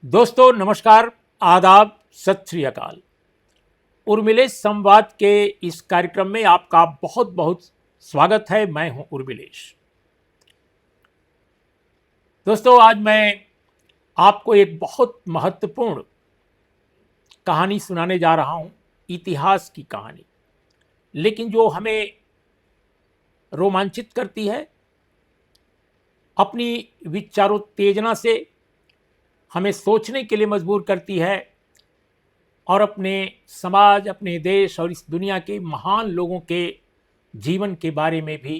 दोस्तों नमस्कार, आदाब, सत श्री अकाल। उर्मिलेश संवाद के इस कार्यक्रम में आपका बहुत बहुत स्वागत है। मैं हूं उर्मिलेश। दोस्तों आज मैं आपको एक बहुत महत्वपूर्ण कहानी सुनाने जा रहा हूं, इतिहास की कहानी, लेकिन जो हमें रोमांचित करती है, अपनी विचारोत्तेजना से हमें सोचने के लिए मजबूर करती है और अपने समाज, अपने देश और इस दुनिया के महान लोगों के जीवन के बारे में भी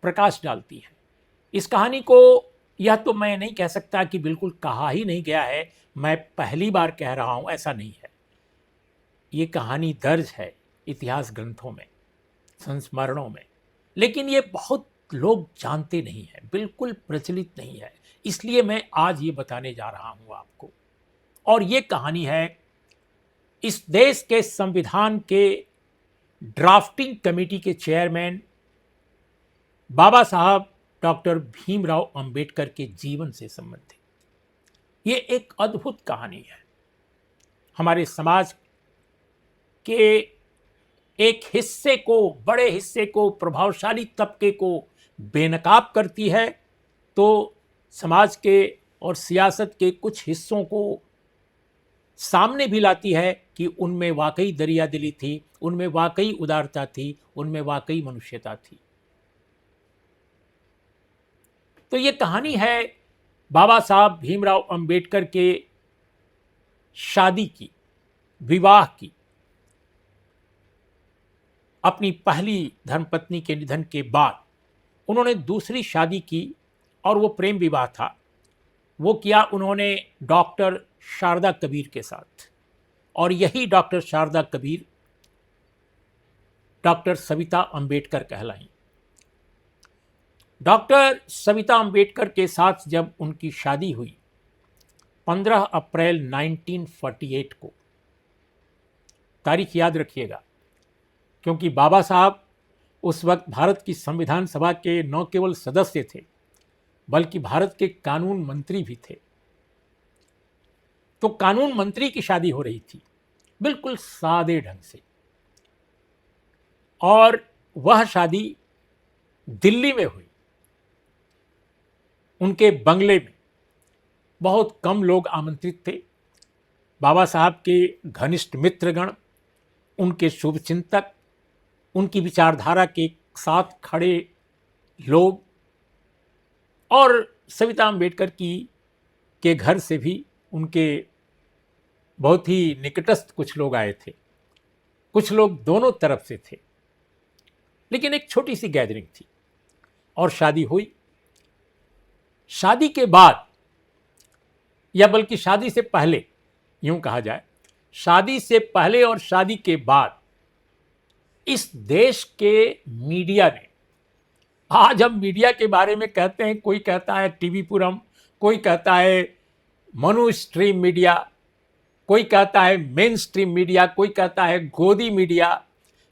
प्रकाश डालती है। इस कहानी को यह तो मैं नहीं कह सकता कि बिल्कुल कहा ही नहीं गया है, मैं पहली बार कह रहा हूँ, ऐसा नहीं है। ये कहानी दर्ज है इतिहास ग्रंथों में, संस्मरणों में, लेकिन ये बहुत लोग जानते नहीं हैं, बिल्कुल प्रचलित नहीं है। इसलिए मैं आज ये बताने जा रहा हूँ आपको। और ये कहानी है इस देश के संविधान के ड्राफ्टिंग कमेटी के चेयरमैन बाबा साहब डॉक्टर भीमराव अंबेडकर के जीवन से संबंधित। ये एक अद्भुत कहानी है, हमारे समाज के एक हिस्से को, बड़े हिस्से को, प्रभावशाली तबके को बेनकाब करती है, तो समाज के और सियासत के कुछ हिस्सों को सामने भी लाती है कि उनमें वाकई दरियादिली थी, उनमें वाकई उदारता थी, उनमें वाकई मनुष्यता थी। तो ये कहानी है बाबा साहब भीमराव अंबेडकर के शादी की, विवाह की। अपनी पहली धर्मपत्नी के निधन के बाद उन्होंने दूसरी शादी की और वो प्रेम विवाह था। वो किया उन्होंने डॉक्टर शारदा कबीर के साथ, और यही डॉक्टर शारदा कबीर डॉक्टर सविता अंबेडकर कहलाईं। डॉक्टर सविता अंबेडकर के साथ जब उनकी शादी हुई 15 अप्रैल 1948 को, तारीख याद रखिएगा, क्योंकि बाबा साहब उस वक्त भारत की संविधान सभा के न केवल सदस्य थे बल्कि भारत के कानून मंत्री भी थे। तो कानून मंत्री की शादी हो रही थी, बिल्कुल सादे ढंग से, और वह शादी दिल्ली में हुई, उनके बंगले में। बहुत कम लोग आमंत्रित थे। बाबा साहब के घनिष्ठ मित्रगण, उनके शुभचिंतक, उनकी विचारधारा के साथ खड़े लोग, और सविता अंबेडकर की के घर से भी उनके बहुत ही निकटस्थ कुछ लोग आए थे। कुछ लोग दोनों तरफ से थे, लेकिन एक छोटी सी गैदरिंग थी और शादी हुई। शादी के बाद, या बल्कि शादी से पहले, यूं कहा जाए, शादी से पहले और शादी के बाद इस देश के मीडिया ने, आज हम मीडिया के बारे में कहते हैं, कोई कहता है टीवी पुरम, कोई कहता है मनु स्ट्रीम मीडिया, कोई कहता है मेन स्ट्रीम मीडिया, कोई कहता है गोदी मीडिया।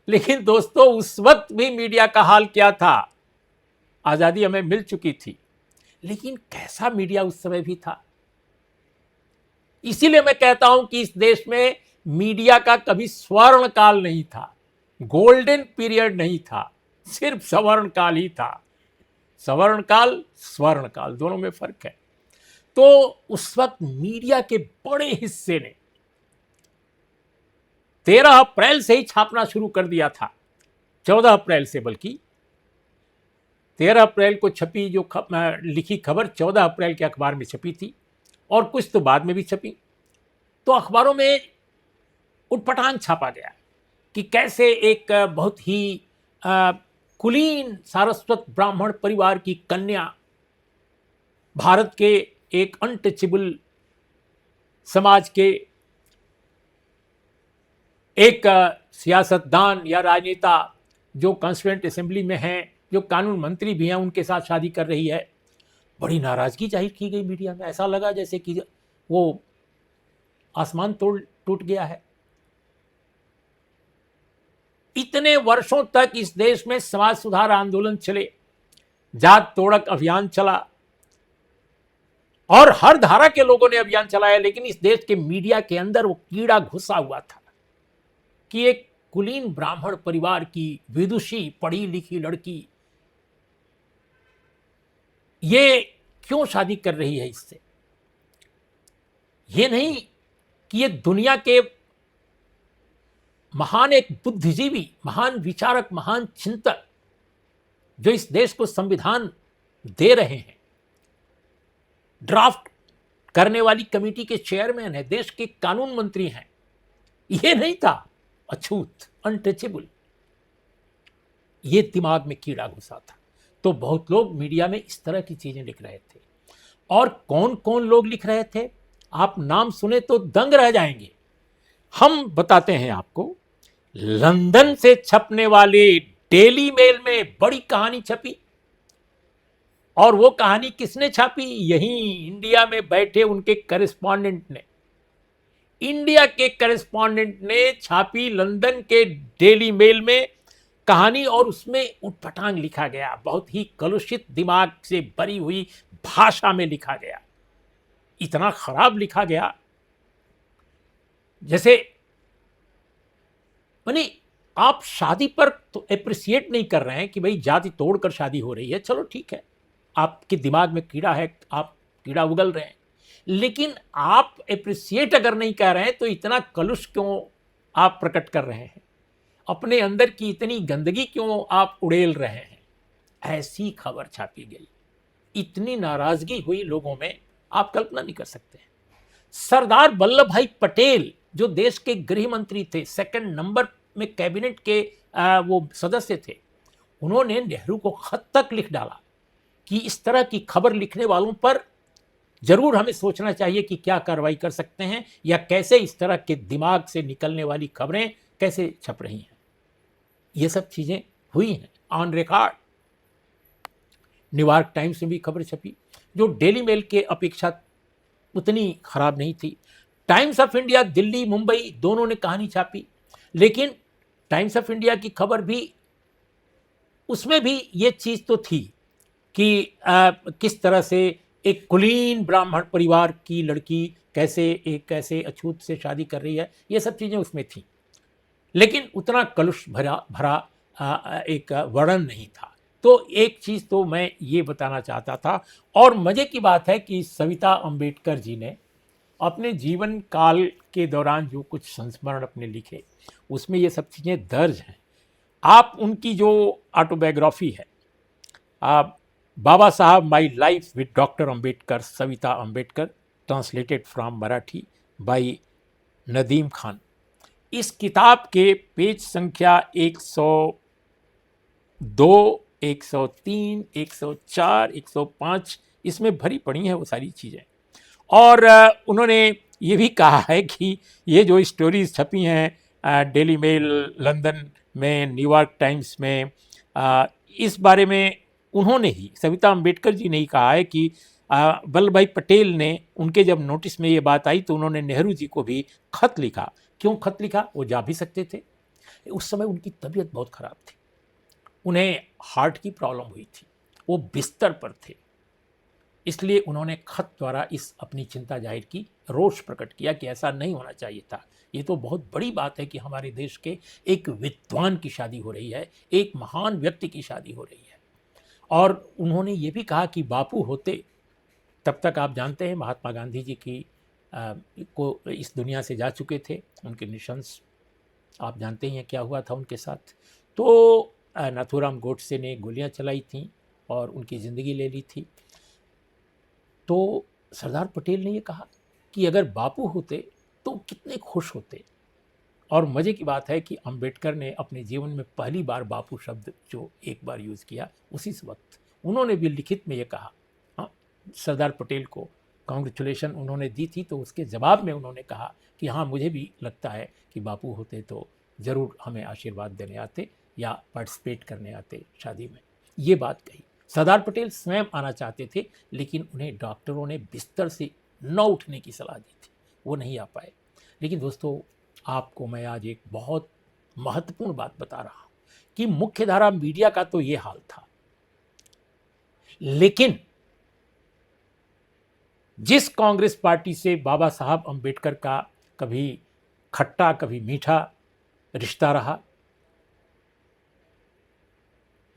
लेकिन दोस्तों उस वक्त भी मीडिया का हाल क्या था? आज़ादी हमें मिल चुकी थी, लेकिन कैसा मीडिया उस समय भी था। इसीलिए मैं कहता हूं कि इस देश में मीडिया का कभी स्वर्ण काल नहीं था, गोल्डन पीरियड नहीं था, सिर्फ सवर्ण काल ही था। सवर्ण काल, स्वर्ण काल, दोनों में फर्क है। तो उस वक्त मीडिया के बड़े हिस्से ने 13 अप्रैल से ही छापना शुरू कर दिया था, 14 अप्रैल से, बल्कि 13 अप्रैल को छपी जो लिखी खबर 14 अप्रैल के अखबार में छपी थी, और कुछ तो बाद में भी छपी। तो अखबारों में उटपटांग छापा गया कि कैसे एक बहुत ही कुलीन सारस्वत ब्राह्मण परिवार की कन्या, भारत के एक अनटचेबल समाज के एक सियासतदान या राजनेता, जो कॉन्स्टिट्यूएंट असेंबली में हैं, जो कानून मंत्री भी हैं, उनके साथ शादी कर रही है। बड़ी नाराजगी जाहिर की गई मीडिया में। ऐसा लगा जैसे कि वो आसमान टूट गया है। इतने वर्षों तक इस देश में समाज सुधार आंदोलन चले, जात तोड़क अभियान चला, और हर धारा के लोगों ने अभियान चलाया, लेकिन इस देश के मीडिया के अंदर वो कीड़ा घुसा हुआ था कि एक कुलीन ब्राह्मण परिवार की विदुषी पढ़ी लिखी लड़की ये क्यों शादी कर रही है इससे। ये नहीं कि ये दुनिया के महान एक बुद्धिजीवी, महान विचारक, महान चिंतक जो इस देश को संविधान दे रहे हैं, ड्राफ्ट करने वाली कमेटी के चेयरमैन है, देश के कानून मंत्री हैं, ये नहीं था अछूत, अनटचेबल। ये दिमाग में कीड़ा घुसा था। तो बहुत लोग मीडिया में इस तरह की चीजें लिख रहे थे। और कौन कौन लोग लिख रहे थे, आप नाम सुने तो दंग रह जाएंगे। हम बताते हैं आपको। लंदन से छपने वाले डेली मेल में बड़ी कहानी छपी, और वो कहानी किसने छापी? यहीं इंडिया में बैठे उनके करेस्पॉन्डेंट ने, इंडिया के करेस्पॉन्डेंट ने छापी लंदन के डेली मेल में कहानी। और उसमें उटपटांग लिखा गया, बहुत ही कलुषित दिमाग से भरी हुई भाषा में लिखा गया। इतना खराब लिखा गया जैसे मानी आप शादी पर तो अप्रिसिएट नहीं कर रहे हैं कि भाई जाति तोड़कर शादी हो रही है, चलो ठीक है, आपके दिमाग में कीड़ा है, आप कीड़ा उगल रहे हैं, लेकिन आप अप्रिसिएट अगर नहीं कर रहे हैं तो इतना कलुष क्यों आप प्रकट कर रहे हैं, अपने अंदर की इतनी गंदगी क्यों आप उड़ेल रहे हैं। ऐसी खबर छापी गई, इतनी नाराजगी हुई लोगों में, आप कल्पना नहीं कर सकते। सरदार वल्लभ भाई पटेल जो देश के गृह मंत्री थे, सेकंड नंबर में कैबिनेट के वो सदस्य थे, उन्होंने नेहरू को खत तक लिख डाला कि इस तरह की खबर लिखने वालों पर जरूर हमें सोचना चाहिए कि क्या कार्रवाई कर सकते हैं, या कैसे इस तरह के दिमाग से निकलने वाली खबरें कैसे छप रही हैं। ये सब चीजें हुई हैं ऑन रिकॉर्ड। न्यूयॉर्क टाइम्स में भी खबर छपी जो डेली मेल के अपेक्षा उतनी खराब नहीं थी। Times of India Delhi Mumbai दोनों ने कहानी छापी, लेकिन टाइम्स ऑफ इंडिया की खबर भी, उसमें भी ये चीज तो थी कि किस तरह से एक कुलीन ब्राह्मण परिवार की लड़की कैसे अछूत से शादी कर रही है, ये सब चीजें उसमें थी, लेकिन उतना कलुष भरा एक वर्णन नहीं था। तो एक चीज तो मैं ये बताना चाहता था। और मजे की बात है कि सविता अंबेडकर जी ने अपने जीवन काल के दौरान जो कुछ संस्मरण अपने लिखे, उसमें ये सब चीज़ें दर्ज हैं। आप उनकी जो ऑटोबायोग्राफी है, आप Baba Saheb my life with doctor Ambedkar, Savita Ambedkar, translated from Marathi by Nadeem Khan, इस किताब के पेज संख्या 102, 103, 104, 105 इसमें भरी पड़ी हैं वो सारी चीज़ें। और उन्होंने ये भी कहा है कि ये जो स्टोरीज छपी हैं डेली मेल, लंदन में, न्यूयॉर्क टाइम्स में, इस बारे में उन्होंने ही, सविता अंबेडकर जी ने ही कहा है कि वल्लभ भाई पटेल ने, उनके जब नोटिस में ये बात आई तो उन्होंने नेहरू जी को भी खत लिखा। क्यों खत लिखा? वो जा भी सकते थे, उस समय उनकी तबीयत बहुत खराब थी, उन्हें हार्ट की प्रॉब्लम हुई थी, वो बिस्तर पर थे, इसलिए उन्होंने खत द्वारा इस अपनी चिंता जाहिर की, रोष प्रकट किया कि ऐसा नहीं होना चाहिए था। ये तो बहुत बड़ी बात है कि हमारे देश के एक विद्वान की शादी हो रही है, एक महान व्यक्ति की शादी हो रही है। और उन्होंने ये भी कहा कि बापू होते, तब तक आप जानते हैं महात्मा गांधी जी की को इस दुनिया से जा चुके थे, उनके निशंस आप जानते हैं क्या हुआ था उनके साथ। तो नाथूराम गोडसे ने गोलियां चलाई थीं और उनकी ज़िंदगी ले ली थी। तो सरदार पटेल ने ये कहा कि अगर बापू होते तो कितने खुश होते। और मज़े की बात है कि अंबेडकर ने अपने जीवन में पहली बार बापू शब्द जो एक बार यूज़ किया, उसी वक्त उन्होंने भी लिखित में ये कहा। हाँ, सरदार पटेल को कॉन्ग्रेचुलेशन उन्होंने दी थी, तो उसके जवाब में उन्होंने कहा कि हाँ, मुझे भी लगता है कि बापू होते तो ज़रूर हमें आशीर्वाद देने आते या पार्टिसिपेट करने आते शादी में। ये बात कही। सरदार पटेल स्वयं आना चाहते थे, लेकिन उन्हें डॉक्टरों ने बिस्तर से न उठने की सलाह दी थी, वो नहीं आ पाए। लेकिन दोस्तों, आपको मैं आज एक बहुत महत्वपूर्ण बात बता रहा हूं कि मुख्यधारा मीडिया का तो ये हाल था, लेकिन जिस कांग्रेस पार्टी से बाबा साहब अंबेडकर का कभी खट्टा कभी मीठा रिश्ता रहा,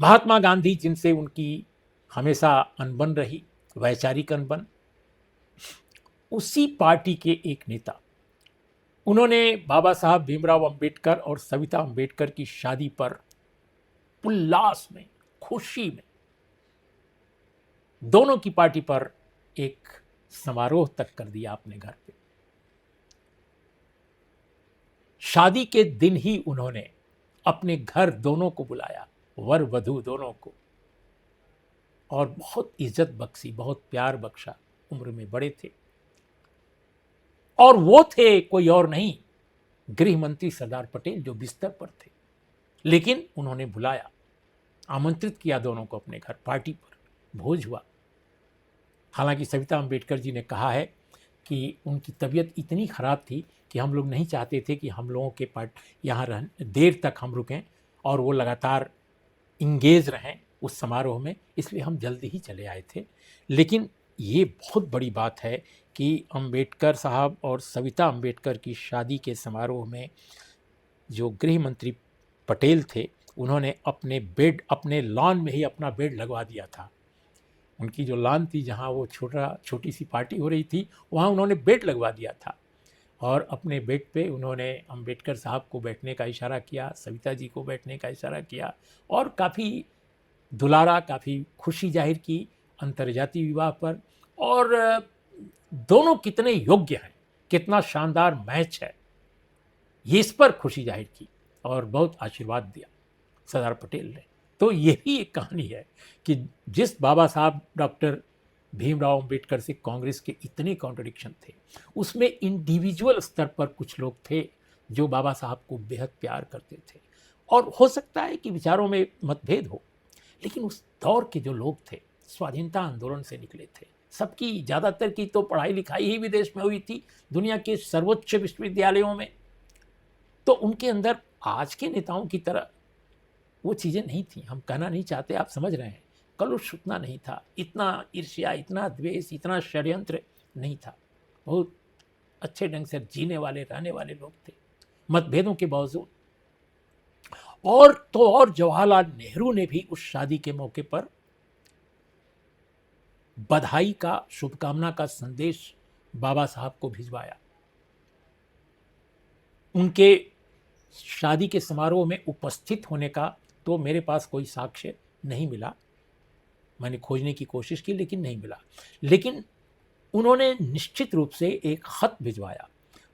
महात्मा गांधी जिनसे उनकी हमेशा अनबन रही, वैचारिक अनबन, उसी पार्टी के एक नेता, उन्होंने बाबा साहब भीमराव अंबेडकर और सविता अंबेडकर की शादी पर उल्लास में, खुशी में, दोनों की पार्टी पर एक समारोह तक कर दिया अपने घर पे। शादी के दिन ही उन्होंने अपने घर दोनों को बुलाया, वर वधू दोनों को, और बहुत इज्जत बख्शी, बहुत प्यार बख्शा। उम्र में बड़े थे और वो थे कोई और नहीं, गृह मंत्री सरदार पटेल, जो बिस्तर पर थे, लेकिन उन्होंने बुलाया, आमंत्रित किया दोनों को अपने घर, पार्टी पर भोज हुआ। हालांकि सविता अंबेडकर जी ने कहा है कि उनकी तबीयत इतनी खराब थी कि हम लोग नहीं चाहते थे कि हम लोगों के यहाँ देर तक हम रुकें और वो लगातार इंगेज रहें उस समारोह में, इसलिए हम जल्दी ही चले आए थे। लेकिन ये बहुत बड़ी बात है कि अंबेडकर साहब और सविता अंबेडकर की शादी के समारोह में जो गृह मंत्री पटेल थे, उन्होंने अपने लॉन में ही अपना बेड लगवा दिया था। उनकी जो लॉन थी, जहाँ वो छोटी सी पार्टी हो रही थी, वहाँ उन्होंने बेड लगवा दिया था और अपने बेड पे उन्होंने अंबेडकर साहब को बैठने का इशारा किया, सविता जी को बैठने का इशारा किया और काफ़ी दुलारा, काफ़ी खुशी जाहिर की अंतर्जातीय विवाह पर। और दोनों कितने योग्य हैं, कितना शानदार मैच है, ये इस पर खुशी जाहिर की और बहुत आशीर्वाद दिया सरदार पटेल ने। तो यही एक कहानी है कि जिस बाबा साहब डॉक्टर भीमराव अंबेडकर से कांग्रेस के इतने कॉन्ट्रडिक्शन थे, उसमें इंडिविजुअल स्तर पर कुछ लोग थे जो बाबा साहब को बेहद प्यार करते थे। और हो सकता है कि विचारों में मतभेद हो, लेकिन उस दौर के जो लोग थे, स्वाधीनता आंदोलन से निकले थे, सबकी, ज़्यादातर की तो पढ़ाई लिखाई ही विदेश में हुई थी, दुनिया के सर्वोच्च विश्वविद्यालयों में। तो उनके अंदर आज के नेताओं की तरह वो चीज़ें नहीं थी। हम कहना नहीं चाहते, आप समझ रहे हैं, कलुष उतना नहीं था, इतना ईर्ष्या, इतना द्वेष, इतना षड्यंत्र नहीं था। बहुत अच्छे ढंग से जीने वाले, रहने वाले लोग थे, मतभेदों के बावजूद। और जवाहरलाल नेहरू ने भी उस शादी के मौके पर बधाई का, शुभकामना का संदेश बाबा साहब को भिजवाया। उनके शादी के समारोह में उपस्थित होने का तो मेरे पास कोई साक्ष्य नहीं मिला, मैंने खोजने की कोशिश की लेकिन नहीं मिला। लेकिन उन्होंने निश्चित रूप से एक खत भिजवाया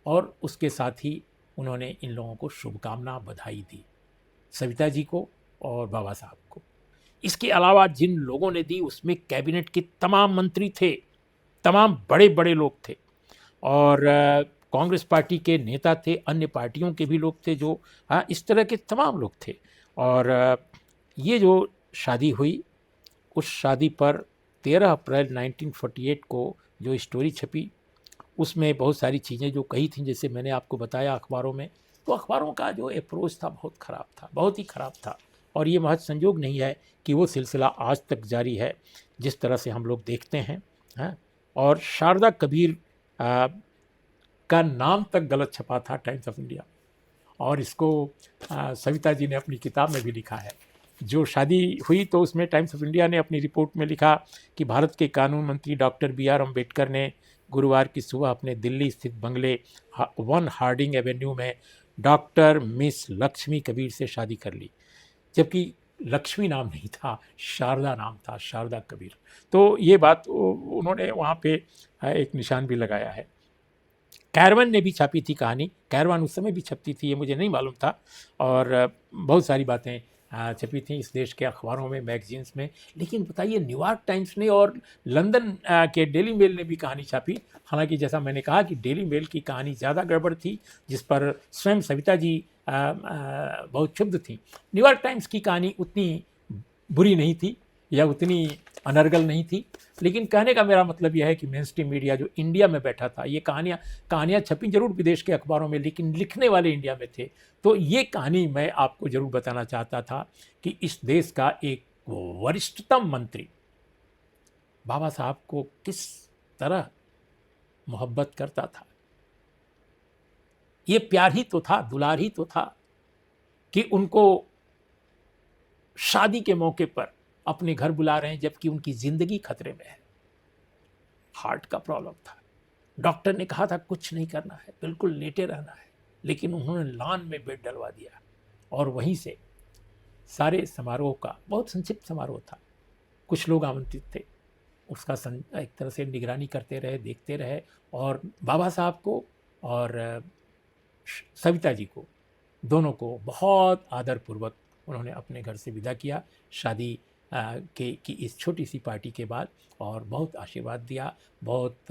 और उसके साथ ही उन्होंने इन लोगों को शुभकामना, बधाई दी, सविता जी को और बाबा साहब को। इसके अलावा जिन लोगों ने दी उसमें कैबिनेट के तमाम मंत्री थे, तमाम बड़े बड़े लोग थे और कांग्रेस पार्टी के नेता थे, अन्य पार्टियों के भी लोग थे, जो इस तरह के तमाम लोग थे। और ये जो शादी हुई, उस शादी पर 13 अप्रैल 1948 को जो स्टोरी छपी, उसमें बहुत सारी चीज़ें जो कही थी, जैसे मैंने आपको बताया अखबारों में, तो अखबारों का जो अप्रोच था बहुत ख़राब था, बहुत ही ख़राब था। और ये महज संयोग नहीं है कि वो सिलसिला आज तक जारी है जिस तरह से हम लोग देखते हैं। और शारदा कबीर का नाम तक गलत छपा था टाइम्स ऑफ इंडिया, और इसको सविता जी ने अपनी किताब में भी लिखा है। जो शादी हुई तो उसमें टाइम्स ऑफ इंडिया ने अपनी रिपोर्ट में लिखा कि भारत के कानून मंत्री डॉक्टर BR अम्बेडकर ने गुरुवार की सुबह अपने दिल्ली स्थित बंगले 1 हार्डिंग एवेन्यू में डॉक्टर मिस लक्ष्मी कबीर से शादी कर ली, जबकि लक्ष्मी नाम नहीं था, शारदा नाम था, शारदा कबीर। तो ये बात उन्होंने वहाँ पे एक निशान भी लगाया है। कैरवन ने भी छापी थी कहानी, कैरवन उस समय भी छपती थी, ये मुझे नहीं मालूम था, और बहुत सारी बातें छपी थी इस देश के अखबारों में, मैगजीन्स में। लेकिन बताइए, न्यूयॉर्क टाइम्स ने और लंदन के डेली मेल ने भी कहानी छापी। हालांकि जैसा मैंने कहा कि डेली मेल की कहानी ज़्यादा गड़बड़ थी, जिस पर स्वयं सविता जी बहुत क्षुब्ध थी। न्यूयॉर्क टाइम्स की कहानी उतनी बुरी नहीं थी या उतनी अनर्गल नहीं थी। लेकिन कहने का मेरा मतलब यह है कि मेन स्ट्रीम मीडिया जो इंडिया में बैठा था, ये कहानियाँ छपी जरूर विदेश के अखबारों में, लेकिन लिखने वाले इंडिया में थे। तो ये कहानी मैं आपको जरूर बताना चाहता था कि इस देश का एक वरिष्ठतम मंत्री बाबा साहब को किस तरह मोहब्बत करता था। ये प्यार ही तो था, दुलार ही तो था कि उनको शादी के मौके पर अपने घर बुला रहे हैं जबकि उनकी जिंदगी खतरे में है। हार्ट का प्रॉब्लम था। डॉक्टर ने कहा था कुछ नहीं करना है, बिल्कुल लेटे रहना है, लेकिन उन्होंने लॉन में बेड डलवा दिया और वहीं से सारे समारोह का, बहुत संक्षिप्त समारोह था, कुछ लोग आमंत्रित थे, उसका एक तरह से निगरानी करते रहे, देखते रहे और बाबा साहब को और सविता जी को, दोनों को बहुत आदरपूर्वक उन्होंने अपने घर से विदा किया शादी की इस छोटी सी पार्टी के बाद, और बहुत आशीर्वाद दिया, बहुत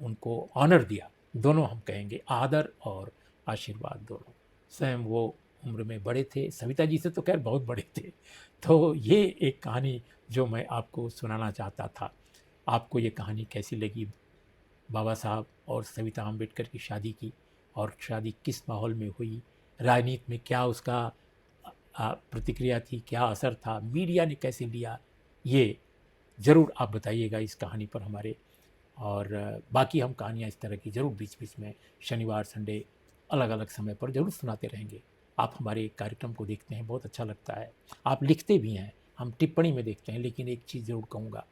उनको ऑनर दिया। दोनों हम कहेंगे, आदर और आशीर्वाद दोनों। स्वयं वो उम्र में बड़े थे, सविता जी से तो खैर बहुत बड़े थे। तो ये एक कहानी जो मैं आपको सुनाना चाहता था। आपको ये कहानी कैसी लगी? बाबा साहब और सविता अम्बेडकर की शादी की, और शादी किस माहौल में हुई, राजनीति में क्या उसका प्रतिक्रिया थी, क्या असर था, मीडिया ने कैसे लिया, ये ज़रूर आप बताइएगा इस कहानी पर हमारे। और बाकी हम कहानियाँ इस तरह की ज़रूर बीच बीच में शनिवार संडे अलग अलग समय पर ज़रूर सुनाते रहेंगे। आप हमारे कार्यक्रम को देखते हैं, बहुत अच्छा लगता है, आप लिखते भी हैं, हम टिप्पणी में देखते हैं। लेकिन एक चीज़ ज़रूर कहूँगा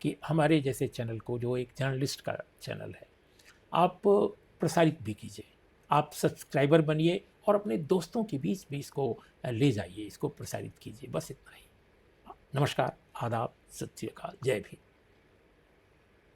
कि हमारे जैसे चैनल को, जो एक जर्नलिस्ट का चैनल है, आप प्रसारित भी कीजिए, आप सब्सक्राइबर बनिए और अपने दोस्तों के बीच भी इसको ले जाइए, इसको प्रसारित कीजिए। बस इतना ही। नमस्कार, आदाब, सत श्री अकाल, जय भीम।